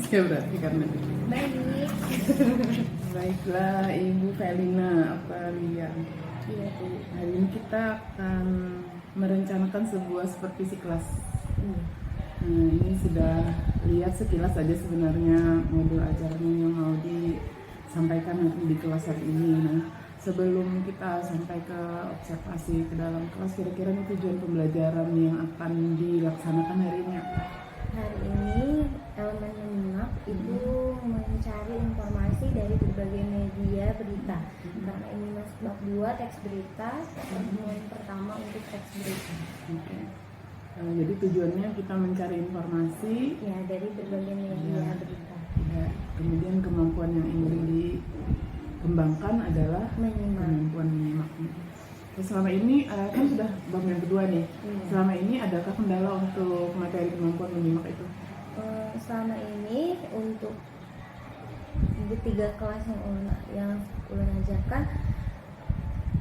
ya berarti karena Baik. baiklah Ibu Felina Aprilia. Iya Bu. Hari ini kita akan merencanakan sebuah supervisi kelas. Nah, ini sudah lihat sekilas saja sebenarnya modul ajaran yang mau disampaikan nanti di kelas hari ini. Nah, sebelum kita sampai ke observasi ke dalam kelas, kira-kira ini tujuan pembelajaran yang akan dilaksanakan hari ini apa? Hari ini elemen menyimak itu mencari informasi dari berbagai media berita. Karena ini masuk bab 2 teks berita, pertemuan pertama untuk teks berita. Oke. Jadi tujuannya kita mencari informasi Ya, dari berbagai media berita. ya, kemudian kemampuan yang ingin dikembangkan adalah Menyimak. kemampuan menyimak. Selama ini kan sudah bab yang kedua nih. Selama ini adakah kendala untuk materi kemampuan menyimak itu? Selama ini untuk di 3 kelas yang ulun ajarkan,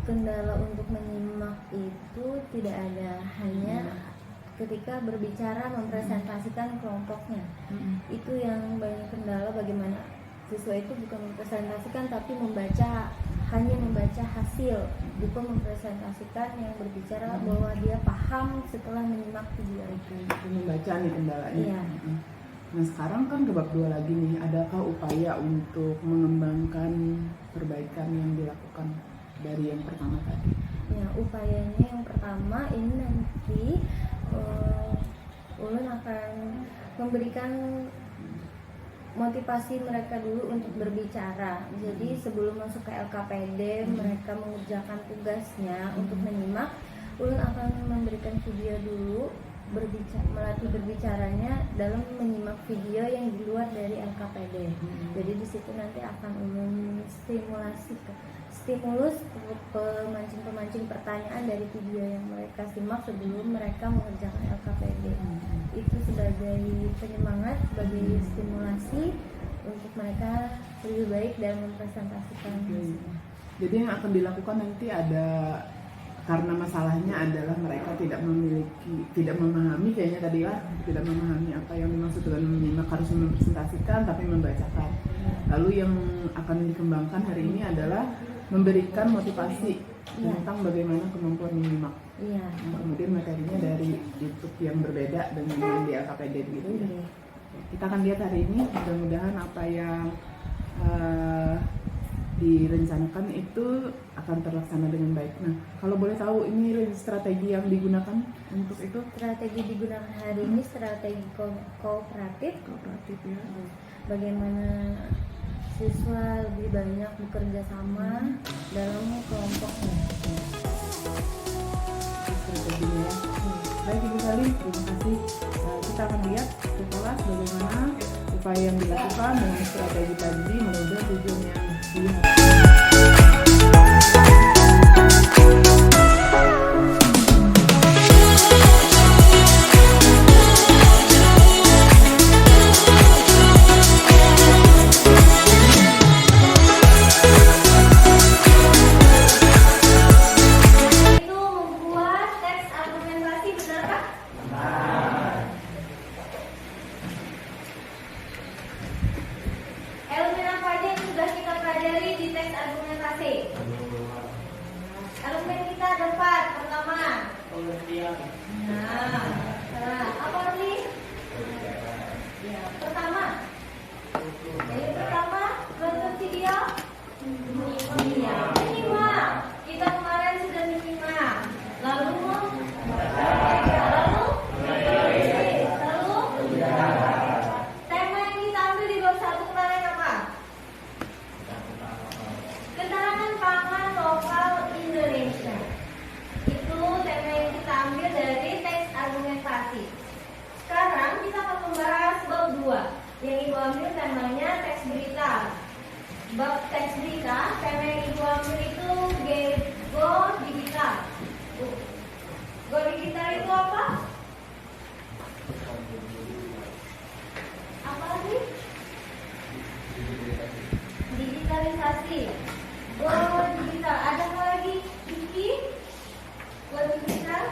kendala untuk menyimak itu tidak ada, hanya ketika berbicara mempresentasikan kelompoknya. Itu yang banyak kendala, bagaimana siswa itu bukan mempresentasikan tapi hanya membaca hasil, bukan mempresentasikan yang berbicara bahwa dia paham setelah menyimak video itu. Membaca nih kendalanya. Iya. Nah, sekarang kan ke bab 2 lagi nih. Adakah upaya untuk mengembangkan perbaikan yang dilakukan dari yang pertama tadi? Ya, upayanya yang pertama ini nanti ulun akan memberikan motivasi mereka dulu untuk berbicara. Jadi sebelum masuk ke LKPD, mereka mengerjakan tugasnya untuk menyimak. Ulun akan memberikan video dulu, melatih berbicaranya dalam menyimak video yang di luar dari LKPD. Jadi di situ nanti akan ulun stimulus pemancing pertanyaan dari video yang mereka simak sebelum mereka mengerjakan LKPD. Itu sebagai penyemangat, sebagai stimulasi untuk mereka lebih baik dalam mempresentasikan. Jadi yang akan dilakukan nanti ada, karena masalahnya adalah mereka tidak memahami kayaknya tadi lah, tidak memahami apa yang dimaksud dengan menyimak, harus mempresentasikan tapi membacakan. Lalu yang akan dikembangkan hari ini adalah memberikan motivasi tentang bagaimana kemampuan menyimak. Iya. Kemudian materinya dari YouTube yang berbeda dengan yang di LKPD gitu ya. Kita akan lihat hari ini, mudah-mudahan apa yang direncanakan itu akan terlaksana dengan baik. Nah, kalau boleh tahu ini strategi yang digunakan untuk itu? Strategi digunakan hari ini strategi kooperatif Ya. Bagaimana siswa lebih banyak bekerja sama dalam kelompoknya. Strateginya ya. Baik Ibu Salim, terima kasih. Kita akan lihat di kelas bagaimana upaya yang dilakukan dengan strategi tadi menuju tujuan yang diharapkan. Elemen apa aja yang sudah kita pelajari di teks argumentasi? Elemen kita ada 4. Pertama, apa lagi? Ya, pertama. Jadi pertama, bentuk video. Menyimak. Kita kemarin sudah menyimak. Lalu tema yang kita ambil di bab 1 kemarin apa? Ketahanan pangan lokal Indonesia. Itu tema yang kita ambil dari teks argumentasi. Sekarang kita akan membahas bab 2 yang ibu ambil temanya teks berita. Bab teks berita, tema yang ibu ambil itu Go Digital. Go Digital itu apa? Apa lagi? Digitalisasi. Go Digital. Ada apa lagi? Iki? Go Digital.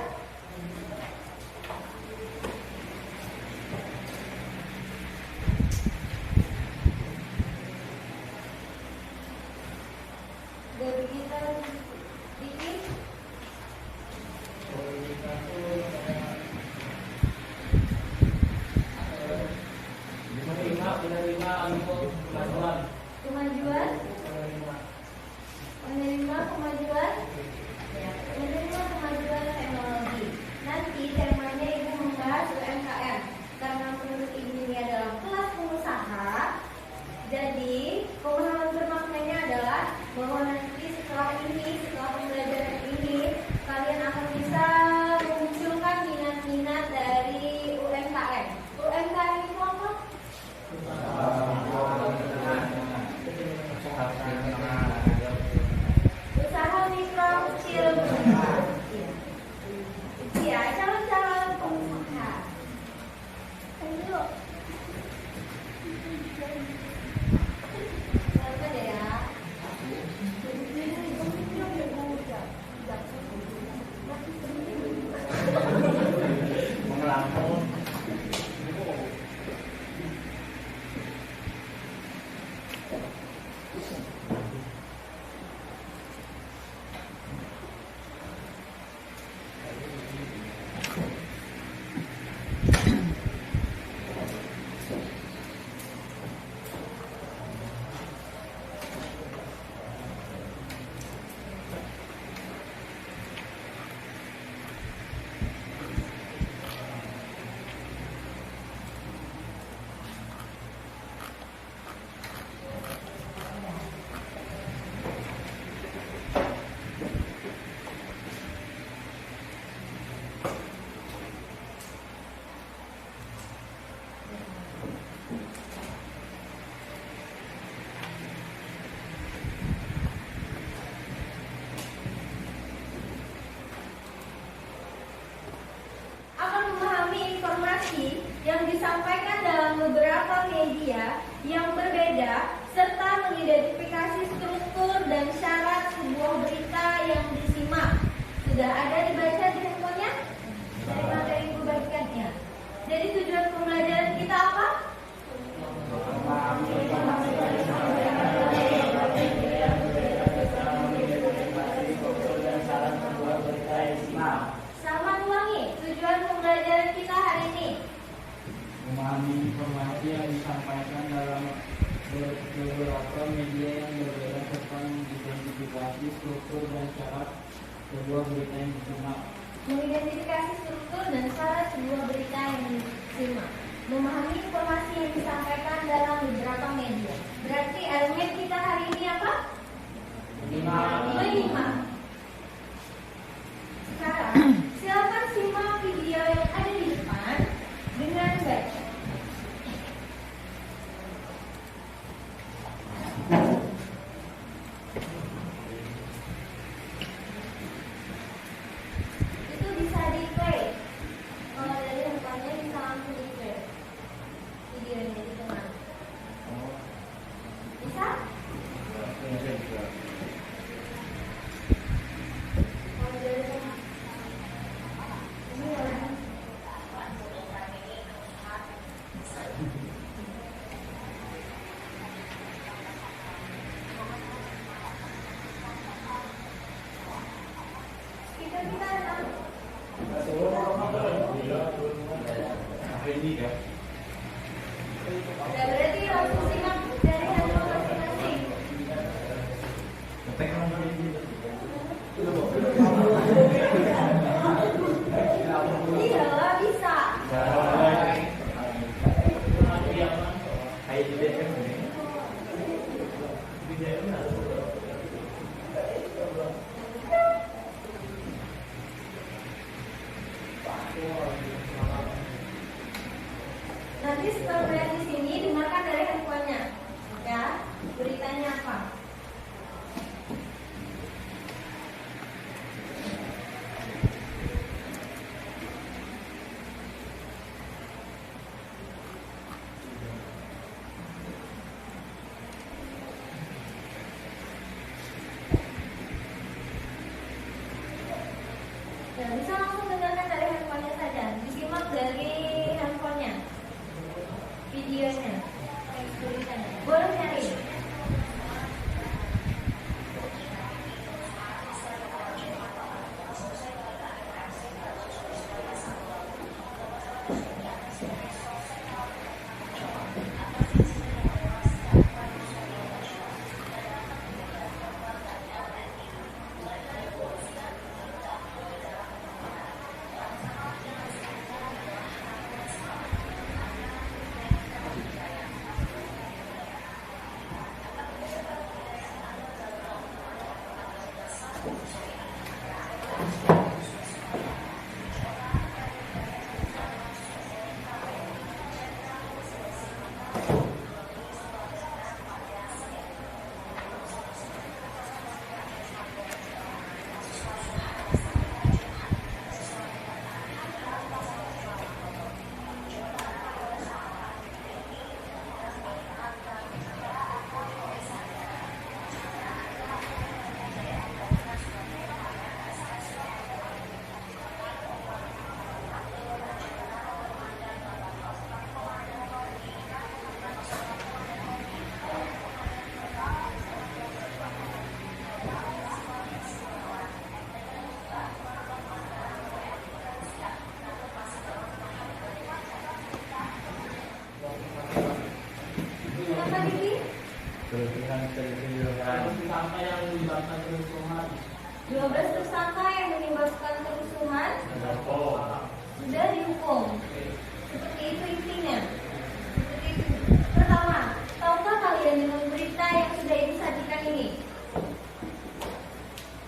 Kemajuan, menerima kemajuan, ya, menerima kemajuan teknologi. Nanti temanya Ibu membahas UMKM. Karena menurut Ibu ini adalah kelas pengusaha, jadi pemahaman bermaknanya adalah bahwa nanti setelah pembelajaran ini, kalian akan bisa memunculkan minat-minat dari UMKM. UMKM itu apa? Usaha mikro kecil menengah. Ya, calon-calon pengusaha. Ayo. Apa deh ya? Yang disampaikan dalam beberapa media yang berbeda serta mengidentifikasi struktur dan syarat sebuah berita yang disimak. Sudah ada dibaca di handphonenya? Dari materi Ibu bagikannya. Jadi tujuan pembelajaran kita apa? Sama ulangi. Tujuan pembelajaran kita hari ini memahami informasi yang disampaikan dalam beberapa media yang berbeda serta mengidentifikasi struktur dan syarat sebuah berita yang disimak. Mengidentifikasi struktur dan syarat sebuah berita yang disimak. Memahami informasi yang disampaikan dalam beberapa media. Berarti elemen kita hari ini apa? Menyimak. Sekarang silakan simak video yang ada di depan dengan baca. Itu bisa di play. Kalau dari handphonenya bisa langsung di play videonya di tengah. Bisa? Kalau dari tengah. Ini ya. Kita udah berarti langsung simak dari handphone masing-masing. Iya lah, bisa. Nanti setelah melihat di sini dimakan dari handphonenya, ya. Beritanya apa? Ya, bisa langsung dengarkan dari handphonenya saja. Disimak dari handphonenya. Videonya, beritanya. Boleh nyari. Tersangka yang menyebabkan kerusuhan. 12 tersangka yang menyebabkan kerusuhan sudah dihukum. Seperti itu intinya. Seperti itu. Pertama, tahukah kalian dengan berita yang sudah disajikan ini?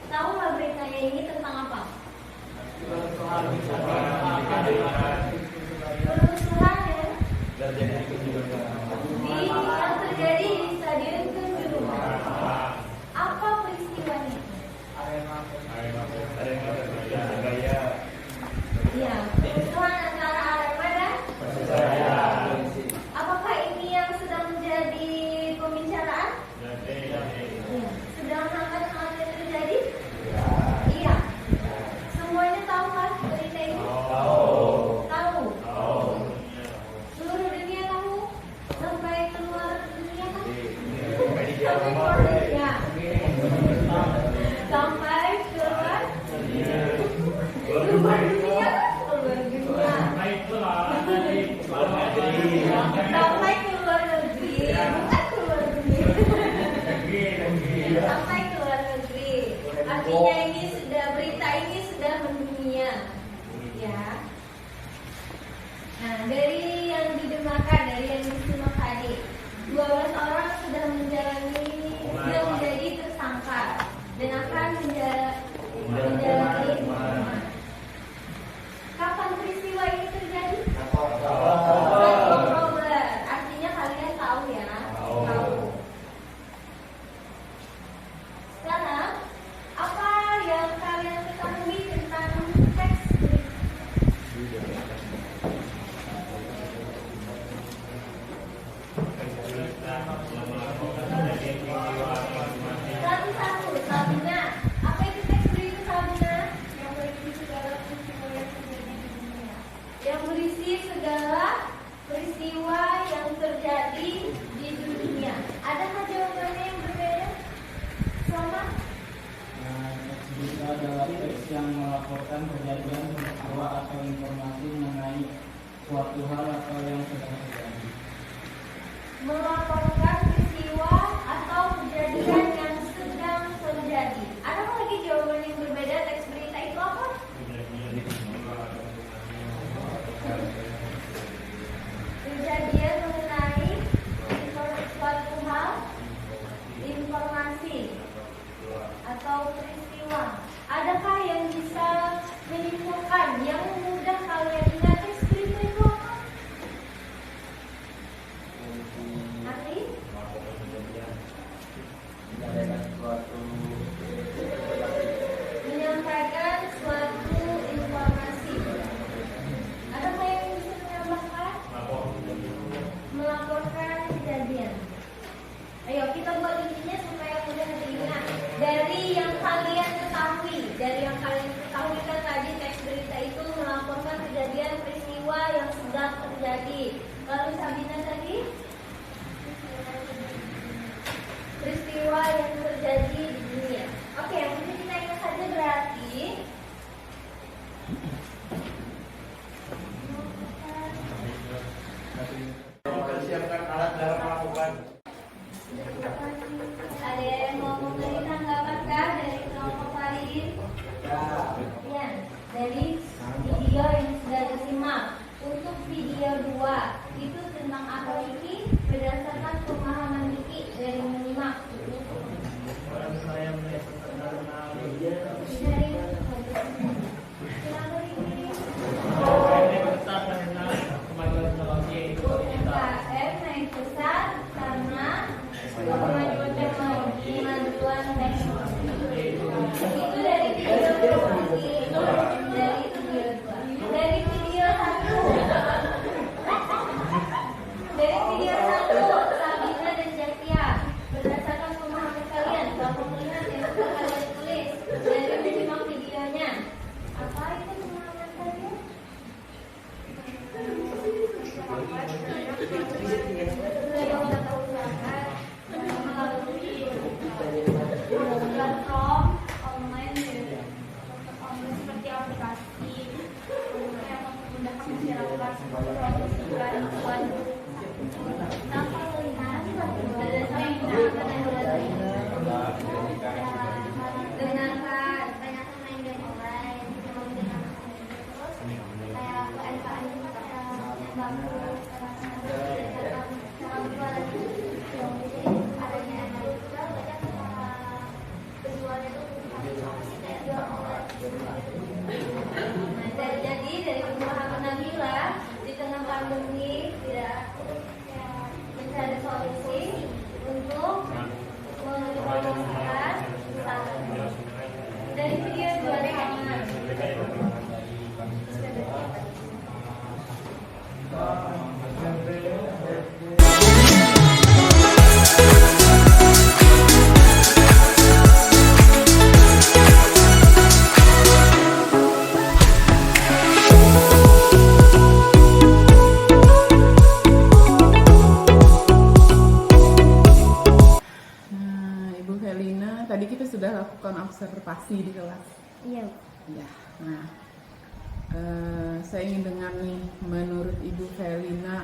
Tahu nggak beritanya ini tentang apa? Kerusuhan ya? Yang terjadi di Stadion Kanjuruhan. Apa peristiwanya? Ya, kerusuhan antara Arema dan Persebaya. Apakah ini yang sedang menjadi pembicaraan? Ya. Sedang hangat-hangat yang terjadi? Iya. Semuanya tahu kan berita ini? Tahu. Seluruh dunia tahu? Sampai keluar dunia kan? Sampai keluar dunia. Sampai keluar dunia. Keluar dunia. Sampai keluar negeri. Bukan keluar dunia. Sampai keluar negeri. Artinya ini sudah, berita ini sudah mendunia. Ya. Nah, dari yang didengarkan, dari yang disimak tadi, 12 orang sudah menjadi tersangka dan akan menjalani hukuman. Kapan peristiwa ini terjadi? 1 Oktober. Artinya kalian tahu ya? Tahu. Sekarang, apa yang kalian ketahui tentang teks berita? Satu-satu, Sabina. Apa itu teks berita, Sabina? Yang berisi segala peristiwa yang terjadi di dunia. Yang berisi segala peristiwa yang terjadi di dunia. Adakah jawabannya yang berbeda? Sama? Berita adalah teks yang melaporkan kejadian peristiwa atau informasi mengenai suatu hal atau yang sedang terjadi. Melaporkan peristiwa atau kejadian yang sedang terjadi. Adakah lagi jawaban yang berbeda? Teks berita itu apa? Kejadian mengenai suatu hal, informasi atau peristiwa. Adakah yang bisa menyimpulkan yang mudah kalian ingat teks berita itu apa? Arti? Menyampaikan suatu informasi. Adakah yang bisa menambahkan? Melaporkan kejadian. Ayo kita buat intinya supaya mudah diingat. Dari yang kalian ketahui kan tadi teks berita itu melaporkan kejadian peristiwa yang sedang terjadi. Lalu Sabina tadi peristiwa yang terjadi di dunia. Oke, yang penting kita ingat saja berarti Siapkan alat dalam melakukan. ada yang mau memberi tanggapan kah dari kelompok Faridin? Ya, dari video yang sudah disimak. Untuk video 2 itu tentang apa Niki? Berdasarkan pemahaman Niki dari menyimak. Saya melihat karena media Dari kenapa ini? besar karena kemajuan teknologi itu UMKM naik pesat karena kemajuan teknologi. Itu dari video 2. Dari video 1. Dari video tadi kita sudah lakukan observasi di kelas. Iya. Ya, nah saya ingin dengar nih, menurut Ibu Felina,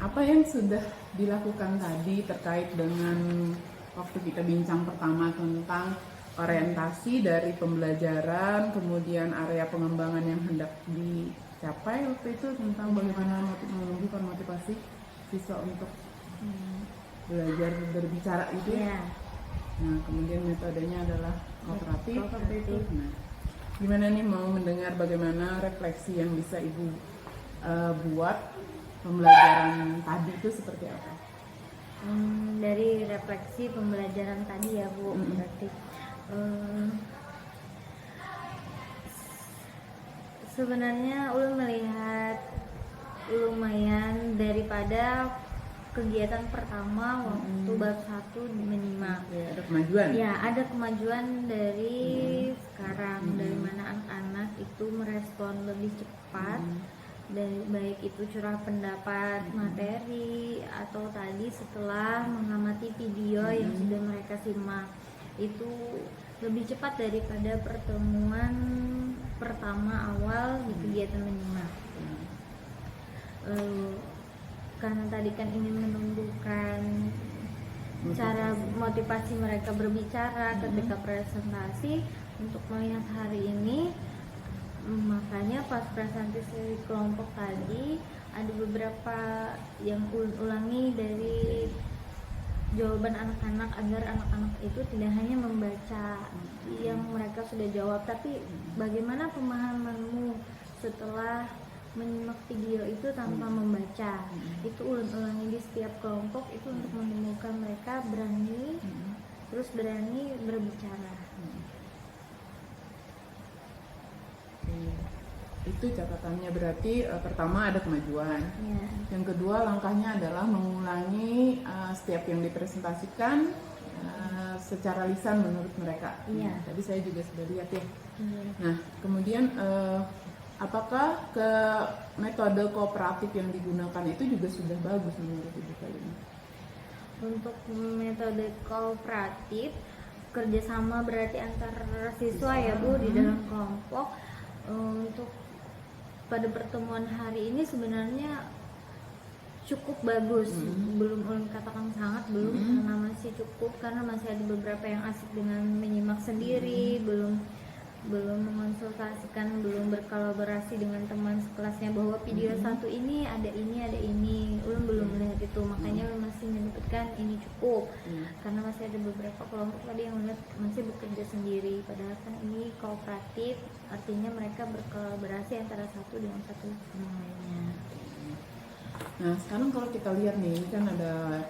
apa yang sudah dilakukan tadi terkait dengan waktu kita bincang pertama tentang orientasi dari pembelajaran, kemudian area pengembangan yang hendak dicapai waktu itu, tentang bagaimana menumbuhkan motivasi siswa untuk belajar berbicara itu. Iya. Nah, kemudian metodenya adalah kooperatif. Kooperatif. Nah, gimana nih mau mendengar bagaimana refleksi yang bisa Ibu buat pembelajaran tadi itu seperti apa? Dari refleksi pembelajaran tadi ya Bu, berarti sebenarnya ulun melihat lumayan daripada kegiatan pertama waktu bab 1 menyimak. Ya, ada kemajuan. Ya, ada kemajuan dari sekarang, dari mana anak-anak itu merespon lebih cepat, dari baik itu curah pendapat, materi, atau tadi setelah mengamati video yang sudah mereka simak, itu lebih cepat daripada pertemuan pertama awal di kegiatan menyimak. Karena tadi kan ingin menumbuhkan cara motivasi mereka berbicara ketika presentasi, untuk melihat hari ini, makanya pas presentasi kelompok tadi ada beberapa yang ulangi dari jawaban anak-anak, agar anak-anak itu tidak hanya membaca yang mereka sudah jawab, tapi bagaimana pemahamanmu setelah menyimak video itu tanpa membaca. Itu ulang-ulangi di setiap kelompok itu untuk menemukan mereka berani, terus berani berbicara. Itu catatannya, berarti pertama ada kemajuan. Ya. Yang kedua langkahnya adalah mengulangi setiap yang dipresentasikan secara lisan menurut mereka. Iya. Tadi saya juga sudah lihat ya. Iya. Nah, kemudian apakah ke metode kooperatif yang digunakan itu juga sudah bagus menurut Ibu Felina? Untuk metode kooperatif, kerjasama berarti antar siswa ya Bu di dalam kelompok. Untuk pada pertemuan hari ini sebenarnya cukup bagus. Belum ulun katakan sangat, belum, karena masih cukup, karena masih ada beberapa yang asik dengan menyimak sendiri, belum mengonsultasikan, belum berkolaborasi dengan teman sekelasnya bahwa video satu ini ada ini, ulun belum melihat itu, makanya ulun masih menyebutkan ini cukup, karena masih ada beberapa kelompok tadi yang melihat masih bekerja sendiri, padahal kan ini kooperatif, artinya mereka berkolaborasi antara satu dengan satu yang lainnya. Nah, sekarang kalau kita lihat nih, ini kan ada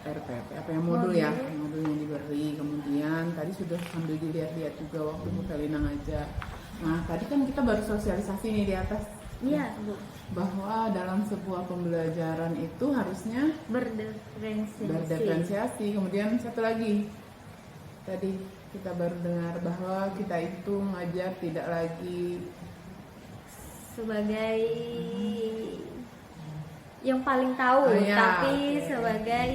RPP, apa yang modul ya, modul yang diberi, kemudian tadi sudah sambil dilihat-lihat juga waktu Bu Felina ngajar. Nah, tadi kan kita baru sosialisasi nih di atas, Iya Bu, bahwa dalam sebuah pembelajaran itu harusnya berdiferensiasi. Kemudian satu lagi, tadi kita baru dengar bahwa kita itu ngajar tidak lagi sebagai yang paling tahu, tapi sebagai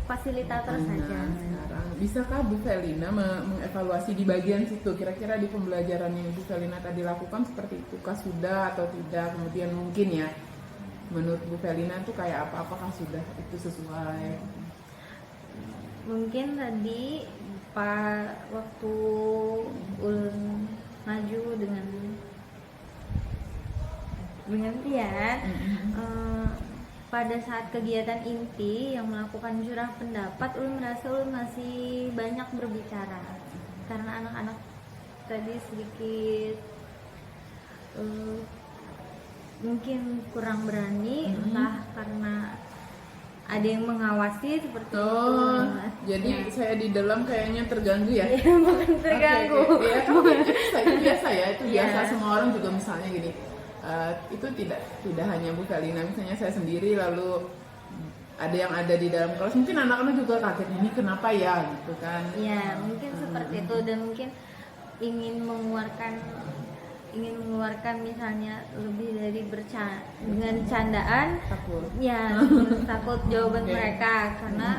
fasilitator saja. Sekarang bisakah Bu Felina mengevaluasi di bagian situ, kira-kira di pembelajaran yang Bu Felina tadi lakukan seperti itu kah, sudah atau tidak? Kemudian mungkin ya, menurut Bu Felina itu kayak apa? Apakah sudah itu sesuai? Mungkin tadi waktu ulun maju dengan Tian, pada saat kegiatan inti yang melakukan curah pendapat, ulun merasa ulun masih banyak berbicara karena anak-anak tadi sedikit mungkin kurang berani, entah karena ada yang mengawasi seperti itu. Jadi saya di dalam kayaknya terganggu ya? Bukan terganggu. Ya, itu biasa ya, itu biasa, semua orang juga misalnya gini. Itu tidak hanya Bu Felina, misalnya saya sendiri, lalu ada yang ada di dalam kelas, mungkin anak-anak juga kaget, ini kenapa ya gitu kan. Ya mungkin seperti itu, dan mungkin ingin mengeluarkan misalnya lebih dari dengan candaan, Takut. ya takut jawaban mereka, karena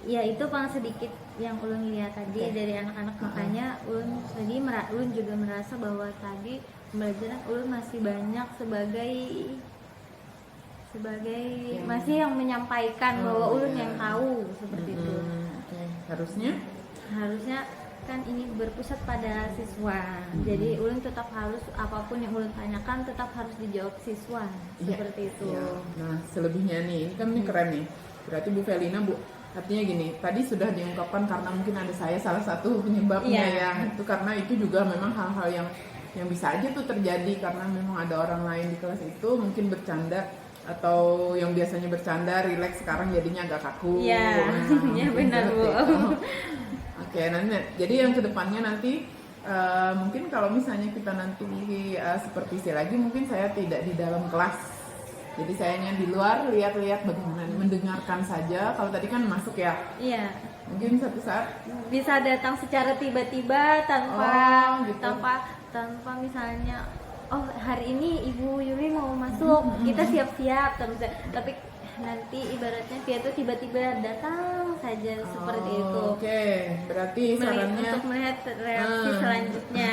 Ya itu paling sedikit yang ulun lihat tadi dari anak-anak, makanya ulun juga merasa bahwa tadi pembelajaran ulun masih banyak sebagai masih yang menyampaikan bahwa ulun yang tahu seperti itu. Oke. Harusnya Kan ini berpusat pada siswa, jadi ulun tetap harus apapun yang ulun tanyakan tetap harus dijawab siswa seperti itu. Ya. Nah, selebihnya nih, ini kan ini keren nih. Berarti Bu Felina, Bu, artinya gini, tadi sudah diungkapkan karena mungkin ada saya salah satu penyebabnya ya. Itu karena itu juga memang hal-hal yang bisa aja tuh terjadi karena memang ada orang lain di kelas itu mungkin bercanda atau yang biasanya bercanda rileks sekarang jadinya agak kaku. Iya, ya benar Bu. Oke, nanti jadi yang kedepannya nanti mungkin kalau misalnya kita nanti supervisi lagi, mungkin saya tidak di dalam kelas, jadi saya hanya di luar lihat-lihat bagaimana, mendengarkan saja. Kalau tadi kan masuk ya, Iya. mungkin satu saat Bisa datang secara tiba-tiba tanpa gitu. tanpa misalnya, oh hari ini Ibu Yuli mau masuk, kita siap-siap tapi nanti ibaratnya dia tuh tiba-tiba datang saja seperti itu. Oke, berarti sarannya Untuk melihat reaksi selanjutnya.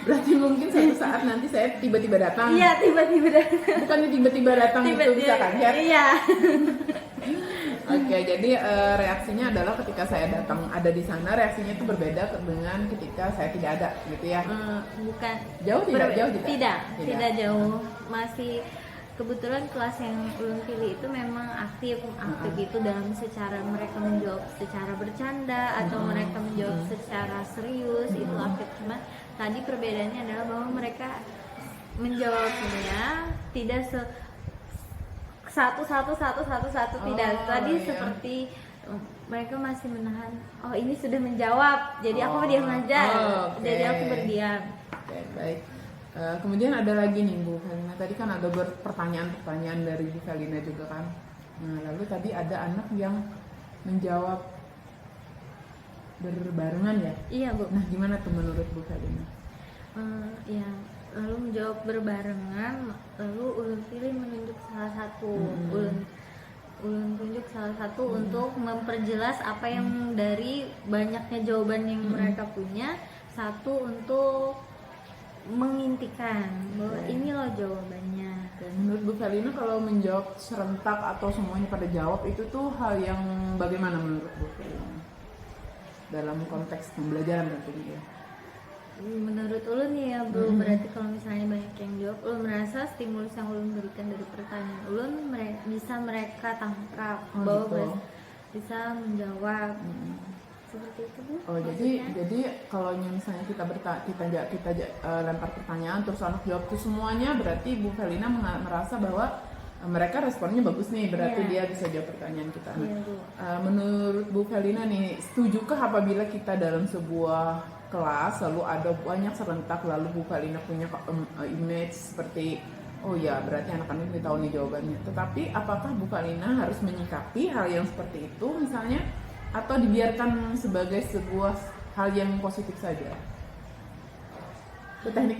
berarti mungkin satu saat nanti saya tiba-tiba datang. Iya, tiba-tiba datang. Bukannya tiba-tiba datang itu bisa kaget. Iya. Oke, jadi reaksinya adalah ketika saya datang ada di sana, reaksinya itu berbeda dengan ketika saya tidak ada, gitu ya? Bukan. Jauh tidak? Jauh tidak? Tidak jauh. Masih kebetulan kelas yang ulun pilih itu memang aktif itu dalam secara mereka menjawab secara bercanda atau mereka menjawab secara serius, itu aktif. Cuma tadi perbedaannya adalah bahwa mereka menjawabnya tidak satu tidak. Tadi seperti mereka masih menahan, oh ini sudah menjawab, jadi aku diam aja. Jadi aku berdiam. Oke, baik. Kemudian ada lagi nih Bu Felina, tadi kan ada pertanyaan-pertanyaan dari Bu Felina juga kan. Nah, lalu tadi ada anak yang menjawab berbarengan ya? Iya Bu. Nah, gimana tuh menurut Bu Felina? Ya, lalu menjawab berbarengan, lalu ulun pilih menunjuk salah satu, ulun tunjuk salah satu untuk memperjelas apa yang dari banyaknya jawaban yang mereka punya, satu untuk mengintikan bahwa ini loh jawabannya. Menurut Bu Felina kalau menjawab serentak atau semuanya pada jawab itu tuh hal yang bagaimana menurut Bu Felina? Dalam konteks pembelajaran tentunya ya. Menurut ulun ya Bu, berarti kalau misalnya banyak yang jawab, ulun merasa stimulus yang ulun berikan dari pertanyaan ulun bisa mereka tangkap bahwa bisa menjawab. Seperti itu Bu. Oh, jadi kalau misalnya kita lempar pertanyaan terus anak jawab tuh semuanya, berarti Bu Felina merasa bahwa mereka responnya bagus nih, berarti dia bisa jawab pertanyaan kita. Menurut Bu Felina nih, setujukah apabila kita dalam sebuah kelas lalu ada banyak serentak, lalu Bu Felina punya image seperti oh ya berarti anak-anak ini tahu nih jawabannya, tetapi apakah Bu Felina harus menyikapi hal yang seperti itu misalnya, atau dibiarkan sebagai sebuah hal yang positif saja? Itu teknik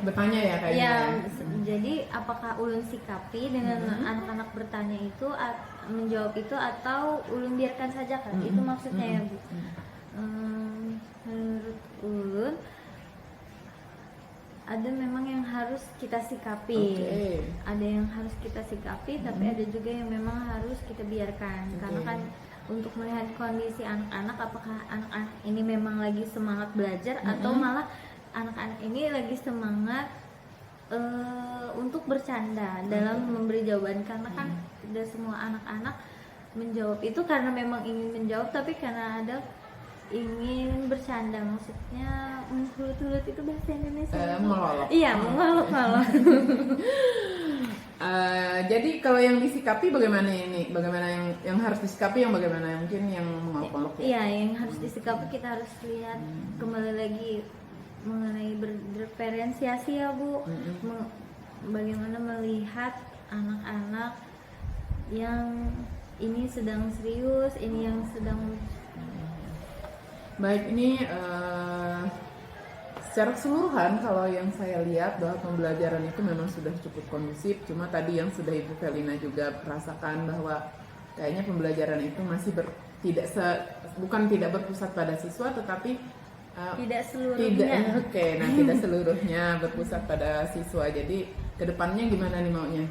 bertanya ya kayaknya. Ya, jadi apakah ulun sikapi dengan anak-anak bertanya itu menjawab itu, atau ulun biarkan saja kan? Itu maksudnya ya Bu. Menurut ulun ada memang yang harus kita sikapi. Ada yang harus kita sikapi, tapi ada juga yang memang harus kita biarkan. Karena kan untuk melihat kondisi anak-anak, apakah anak-anak ini memang lagi semangat belajar atau malah anak-anak ini lagi semangat untuk bercanda dalam memberi jawaban. Karena kan tidak semua anak-anak menjawab itu karena memang ingin menjawab, tapi karena ada ingin bercanda, maksudnya menghulut-hulut, itu bahasa Indonesia Melolok. Iya, melolok. Jadi kalau yang disikapi bagaimana ini? Bagaimana yang harus disikapi, yang bagaimana yang mungkin yang mengolok-olok ya? Iya, yang harus disikapi kita harus lihat kembali lagi mengenai berdiferensiasi ya Bu. Bagaimana melihat anak-anak yang ini sedang serius, ini yang sedang. Baik, ini secara keseluruhan kalau yang saya lihat bahwa pembelajaran itu memang sudah cukup kondusif. Cuma tadi yang sudah Ibu Felina juga rasakan bahwa kayaknya pembelajaran itu masih bukan tidak berpusat pada siswa, tetapi Tidak seluruhnya. tidak seluruhnya berpusat pada siswa. Jadi kedepannya gimana nih maunya?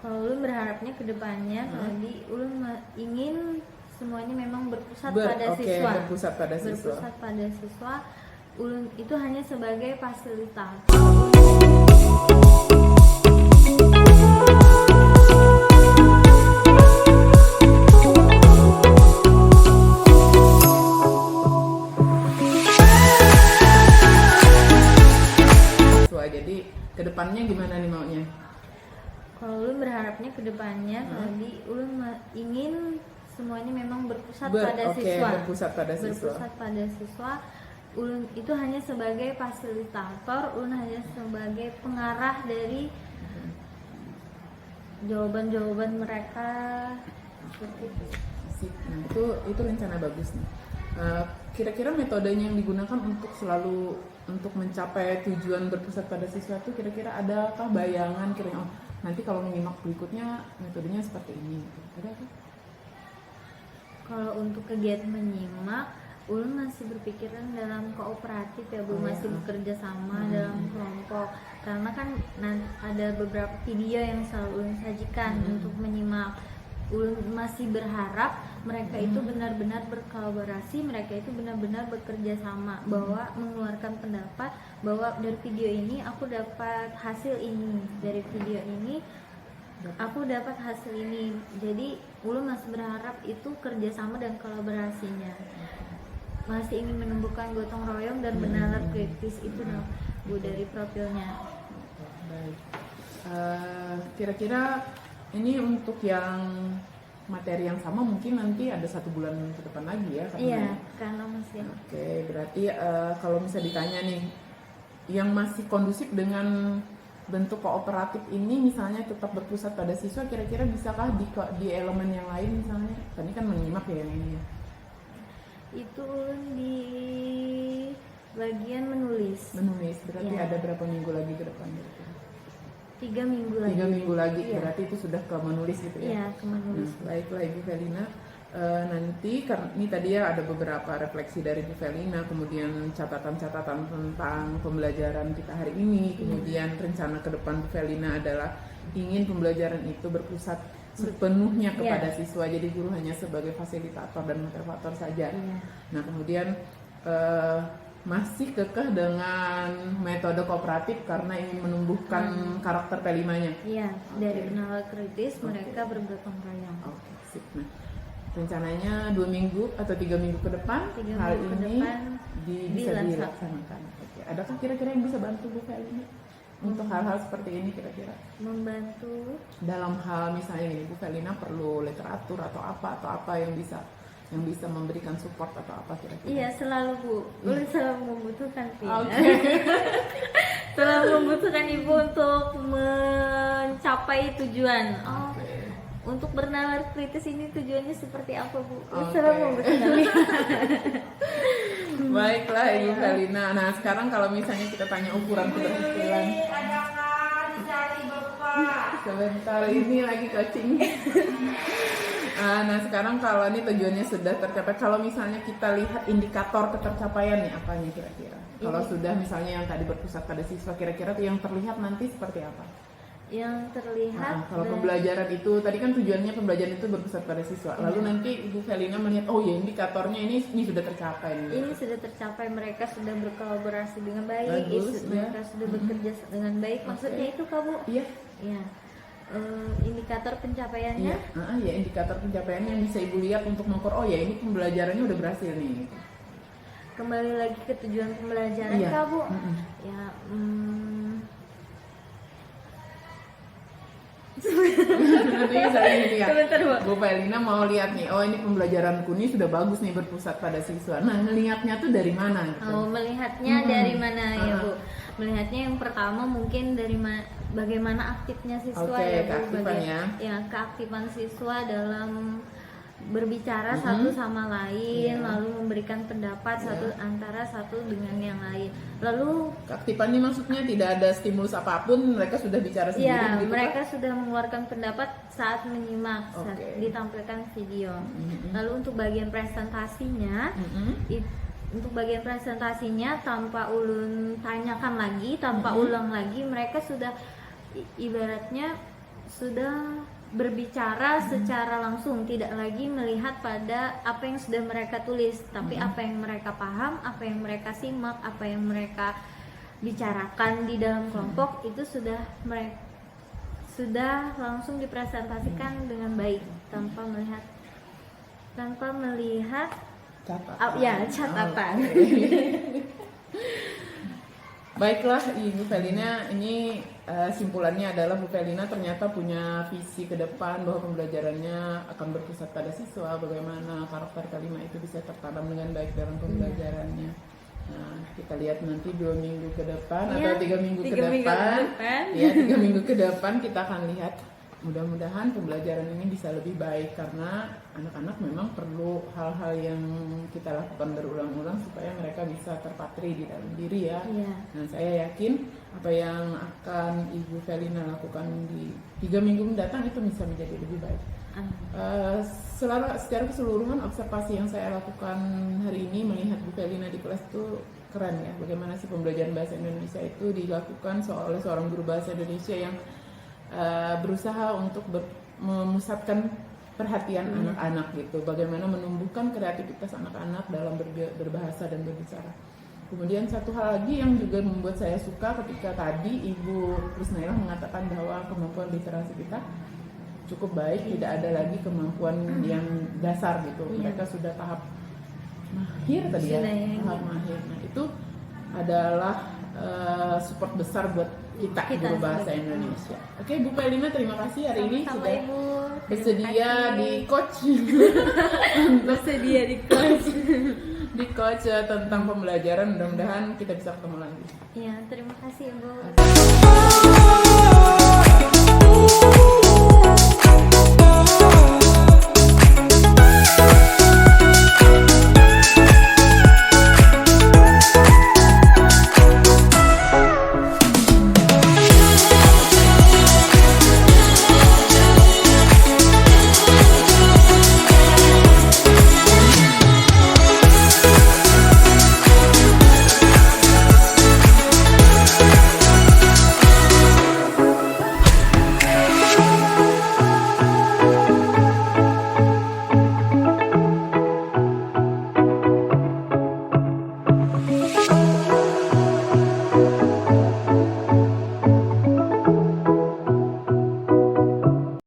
Kalau ulun berharapnya ke depannya, tadi ulun ingin semuanya memang berpusat pada siswa. Berpusat pada siswa. Berpusat pada siswa. Ulun itu hanya sebagai fasilitator. Jadi kedepannya gimana nih maunya? Kalau ulun berharapnya ke depannya, tadi ulun ingin semuanya memang berpusat pada siswa. Berpusat pada siswa. Berpusat pada siswa. Ulun itu hanya sebagai fasilitator, ulun hanya sebagai pengarah dari jawaban-jawaban mereka. Seperti itu. Nah, itu rencana bagus nih. Kira-kira metodenya yang digunakan untuk mencapai tujuan berpusat pada siswa itu kira-kira adakah bayangan kira-kira nanti kalau menyimak berikutnya metodenya seperti ini? Ada apa? Kalau untuk kegiatan menyimak, ulun masih berpikiran dalam kooperatif ya Bu, masih bekerja sama dalam kelompok. Karena kan ada beberapa video yang selalu ulun sajikan untuk menyimak. Ulun masih berharap mereka itu benar-benar berkolaborasi, mereka itu benar-benar bekerja sama, bahwa mengeluarkan pendapat bahwa dari video ini aku dapat hasil ini, dari video ini aku dapat hasil ini. Jadi ulun masih berharap itu kerjasama dan kolaborasinya, masih ingin menumbuhkan gotong royong dan benalar kritis itu Bu dari profilnya. Baik. Kira-kira ini untuk yang materi yang sama mungkin nanti ada 1 bulan ke depan lagi ya? Iya, karena masih. Oke, berarti kalau bisa ditanya nih, yang masih kondusif dengan bentuk kooperatif ini misalnya tetap berpusat pada siswa, kira-kira bisakah di elemen yang lain misalnya? Tadi kan menyimak ya yang ini ya? Itu di bagian menulis. Berarti Ya. ada berapa minggu lagi ke depan? 3 minggu lagi. 3 minggu lagi, Iya. berarti itu sudah ke menulis gitu ya? Iya, ke menulis. Baiklah Ibu Velina, nanti karena ini tadi ya ada beberapa refleksi dari Bu Velina, kemudian catatan-catatan tentang pembelajaran kita hari ini, kemudian rencana ke depan Bu Velina adalah ingin pembelajaran itu berpusat sepenuhnya kepada siswa, jadi guru hanya sebagai fasilitator dan motivator saja. Nah kemudian masih kekeh dengan metode kooperatif karena ingin menumbuhkan karakter P5-nya. Iya, dari benalar kritis mereka bergotong royong. Oke, sip. Nah, rencananya 2 minggu atau 3 minggu ke depan 3 hal minggu ke ini depan bisa dilaksanakan. Oke. Adakah kira-kira yang bisa bantu Bu Velina untuk hal-hal seperti ini kira-kira? Membantu Dalam hal misalnya gini, Bu Velina perlu literatur atau apa yang bisa memberikan support atau apa kira-kira? Iya, selalu Bu. Ulun selalu membutuhkan Vina. Oke. Selalu membutuhkan Ibu untuk mencapai tujuan. Untuk bernalar kritis ini tujuannya seperti apa Bu? Ulun selalu membutuhkan Vina. Baiklah Ibu Velina. Nah sekarang kalau misalnya kita tanya ukuran keberhasilan, sebentar ini lagi coaching. Nah sekarang kalau ini tujuannya sudah tercapai, kalau misalnya kita lihat indikator ketercapaian nih apanya kira-kira? Kalau sudah misalnya yang tadi berpusat pada siswa, kira-kira tuh yang terlihat nanti seperti apa? Yang terlihat Kalau pembelajaran itu tadi kan tujuannya pembelajaran itu berpusat pada siswa. Lalu nanti Ibu Velina melihat oh ya indikatornya ini sudah tercapai. Ini sudah tercapai, mereka sudah berkolaborasi dengan baik, Bagus, mereka sudah bekerja dengan baik. Maksudnya itu Kak Bu? Iya. Iya. Indikator pencapaiannya? Ya indikator pencapaiannya yang bisa Ibu lihat untuk mengukur oh ya ini pembelajarannya udah berhasil nih. Kembali lagi ke tujuan pembelajaran Kak Bu? Ya, Nanti saya lihat. Sebentar, Bu. Bu Velina mau lihat nih, oh ini pembelajaranku ini sudah bagus nih berpusat pada siswa. Nah, ngelihatnya tuh dari mana? Gitu? Melihatnya dari mana ya Bu? Melihatnya yang pertama mungkin dari bagaimana aktifnya siswa ya Bu? Keaktifan ya. Ya, keaktifan siswa dalam berbicara satu sama lain, lalu memberikan pendapat satu dengan yang lain. Lalu Keaktifan ini maksudnya tidak ada stimulus apapun, mereka sudah bicara sendiri ya, begitu, mereka Kak? sudah mengeluarkan pendapat saat menyimak, saat Oke. ditampilkan video. Lalu untuk bagian presentasinya, untuk bagian presentasinya tanpa ulun tanyakan lagi, tanpa ulang lagi, mereka sudah ibaratnya sudah berbicara secara langsung, tidak lagi melihat pada apa yang sudah mereka tulis, tapi apa yang mereka paham, apa yang mereka simak, apa yang mereka bicarakan di dalam kelompok itu sudah mereka sudah langsung dipresentasikan dengan baik tanpa melihat catatan. Baiklah Ibu Felina, ini simpulannya adalah Bu Felina ternyata punya visi ke depan bahwa pembelajarannya akan berpusat pada siswa, bagaimana karakter kalimat itu bisa tertanam dengan baik dalam pembelajarannya. Nah, kita lihat nanti 2 minggu ke depan atau 3 minggu ke depan. Ya, 3 minggu ke depan kita akan lihat. Mudah-mudahan pembelajaran ini bisa lebih baik karena anak-anak memang perlu hal-hal yang kita lakukan berulang-ulang supaya mereka bisa terpatri di dalam diri ya. Nah, saya yakin apa yang akan Ibu Felina lakukan di 3 minggu mendatang itu bisa menjadi lebih baik. Secara keseluruhan observasi yang saya lakukan hari ini melihat Bu Felina di kelas itu keren ya. Bagaimana sih pembelajaran bahasa Indonesia itu dilakukan oleh seorang guru bahasa Indonesia yang berusaha untuk memusatkan perhatian anak-anak gitu, bagaimana menumbuhkan kreativitas anak-anak dalam berbahasa dan berbicara. Kemudian satu hal lagi yang juga membuat saya suka ketika tadi Ibu Krisnaila mengatakan bahwa kemampuan literasi kita cukup baik, tidak ada lagi kemampuan yang dasar gitu, mereka sudah tahap mahir tadi ya, tahap mahir. Nah itu adalah support besar buat kita guru bahasa Indonesia. Oke, Bu Felina, terima kasih hari ini sudah bersedia di coach di coach tentang pembelajaran. Mudah-mudahan kita bisa ketemu lagi. Ya, terima kasih Ibu.